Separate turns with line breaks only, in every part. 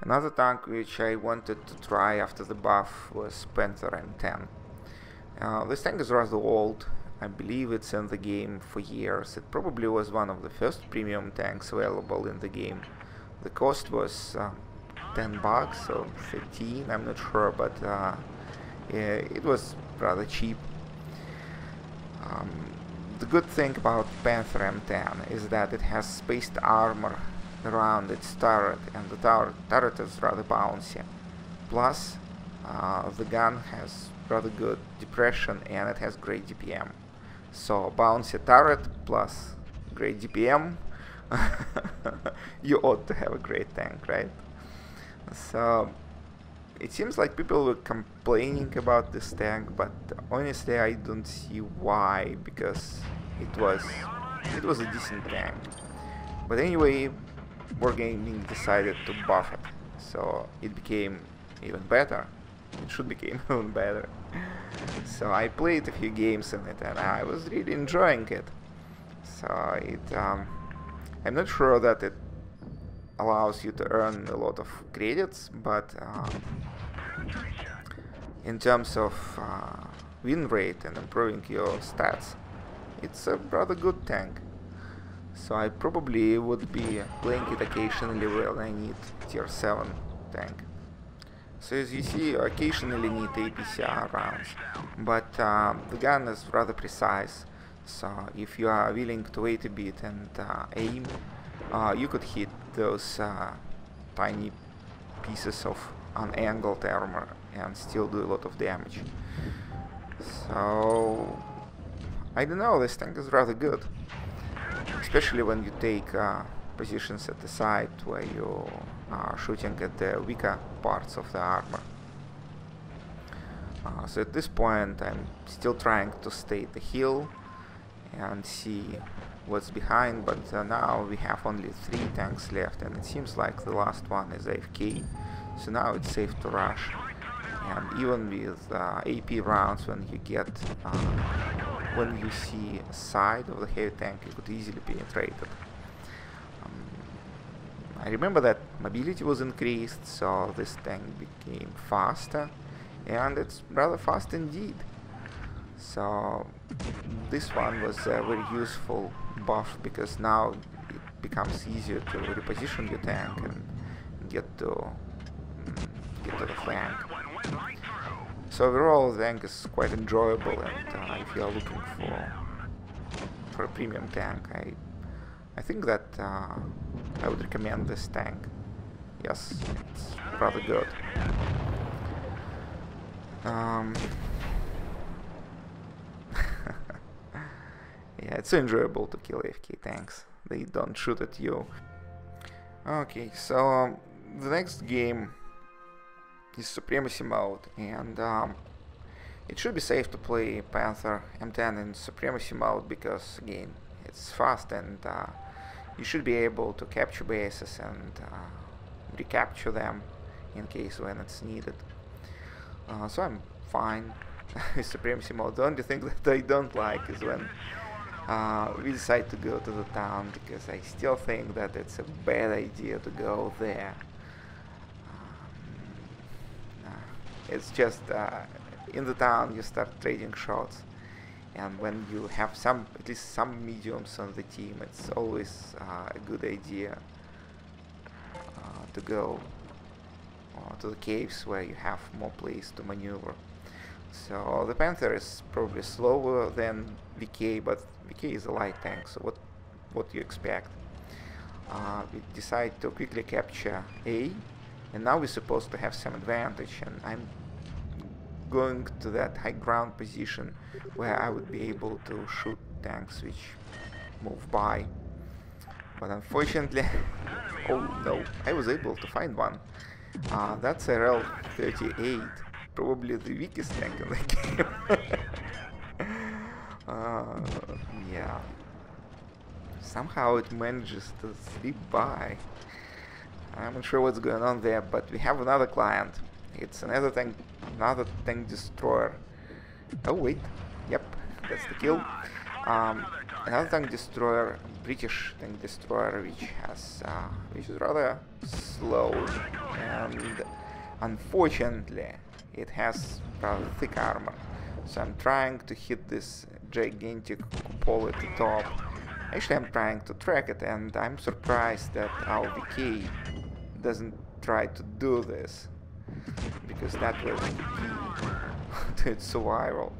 Another tank which I wanted to try after the buff was Panther M10. This tank is rather old. I believe it's in the game for years. It probably was one of the first premium tanks available in the game. The cost was $10 or 13, I'm not sure, but it was rather cheap. The good thing about Panther M10 is that it has spaced armor around its turret, and the turret is rather bouncy. Plus, the gun has rather good depression and it has great DPM. So bouncy turret plus great DPM, you ought to have a great tank, right? So it seems like people were complaining about this tank, but honestly I don't see why, because it was a decent tank. But anyway, Wargaming decided to buff it, so it became even better. It should become even better. So I played a few games in it and I was really enjoying it. So I'm not sure that it allows you to earn a lot of credits, but in terms of win rate and improving your stats, it's a rather good tank. So I probably would be playing it occasionally when I need tier 7 tank. So as you see, you occasionally need APCR rounds, but the gun is rather precise, so if you are willing to wait a bit and aim, you could hit those tiny pieces of unangled armor and still do a lot of damage. So I don't know, this tank is rather good, especially when you take positions at the side where you are shooting at the weaker parts of the armor. So at this point I'm still trying to stay at the hill and see what's behind, but now we have only 3 tanks left and it seems like the last one is AFK, so now it's safe to rush. And even with AP rounds, when you get when you see a side of the heavy tank, you could easily penetrate it. I remember that mobility was increased, so this tank became faster, and it's rather fast indeed. So this one was a very useful buff, because now it becomes easier to reposition your tank and get to the flank. So overall the tank is quite enjoyable, and if you are looking for a premium tank, I think that I would recommend this tank. Yes, it's rather good. Yeah, it's enjoyable to kill AFK tanks. They don't shoot at you. Okay, so the next game is Supremacy mode, and it should be safe to play Panther M10 in Supremacy mode, because again, it's fast and you should be able to capture bases and recapture them in case when it's needed. So I'm fine with Supremacy mode. The only thing that I don't like is when we decide to go to the town, because I still think that it's a bad idea to go there. It's just in the town you start trading shots, and when you have at least some mediums on the team, it's always a good idea to go to the caves where you have more place to maneuver. So the Panther is probably slower than VK, but VK is a light tank, so what do you expect? We decide to quickly capture A, and now we're supposed to have some advantage, and I'm going to that high ground position where I would be able to shoot tanks which move by. But unfortunately, oh no, I was able to find one. That's a RL-38, probably the weakest tank in the game. Yeah. Somehow it manages to slip by. I'm not sure what's going on there, but we have another client. It's another tank destroyer. Oh wait, yep, that's the kill. Another tank destroyer, British tank destroyer, which is rather slow, and unfortunately it has rather thick armor. So I'm trying to hit this gigantic cupola at the top. Actually, I'm trying to track it, and I'm surprised that our VK doesn't try to do this, because that was the key to its survival.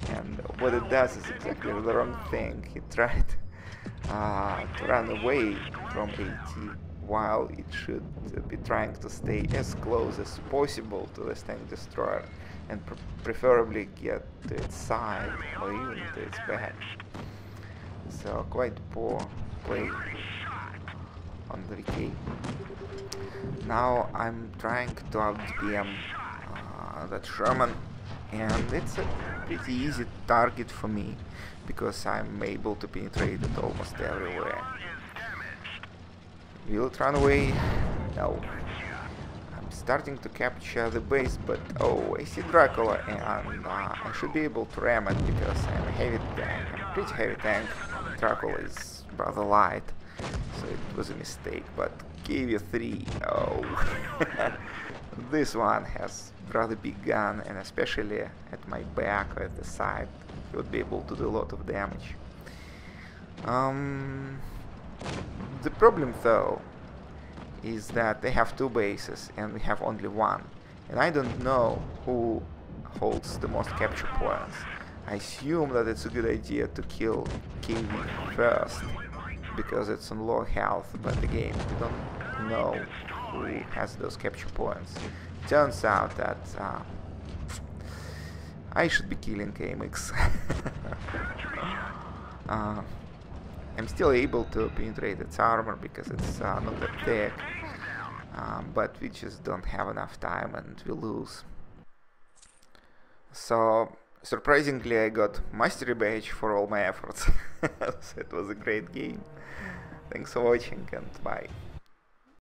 And what it does is exactly the wrong thing. He tried to run away from AT, while it should be trying to stay as close as possible to the tank destroyer, and preferably get to its side or even to its back. So quite poor play on the VK. Now I'm trying to out-DPM that Sherman, and it's a pretty easy target for me because I'm able to penetrate it almost everywhere. Will it run away? No. I'm starting to capture the base, but oh, I see Dracula, and I should be able to ram it because I'm a heavy tank. I'm a pretty heavy tank. Dracula is rather light, so it was a mistake, but KV-3, oh. This one has rather big gun, and especially at my back or at the side, it would be able to do a lot of damage. The problem though is that they have two bases and we have only one, and I don't know who holds the most capture points. I assume that it's a good idea to kill KV first because it's on low health, but again, we don't know who has those capture points. Turns out that I should be killing KMX. I'm still able to penetrate its armor because it's not that thick, but we just don't have enough time and we lose. So surprisingly, I got mastery badge for all my efforts. So it was a great game. Thanks for watching and bye.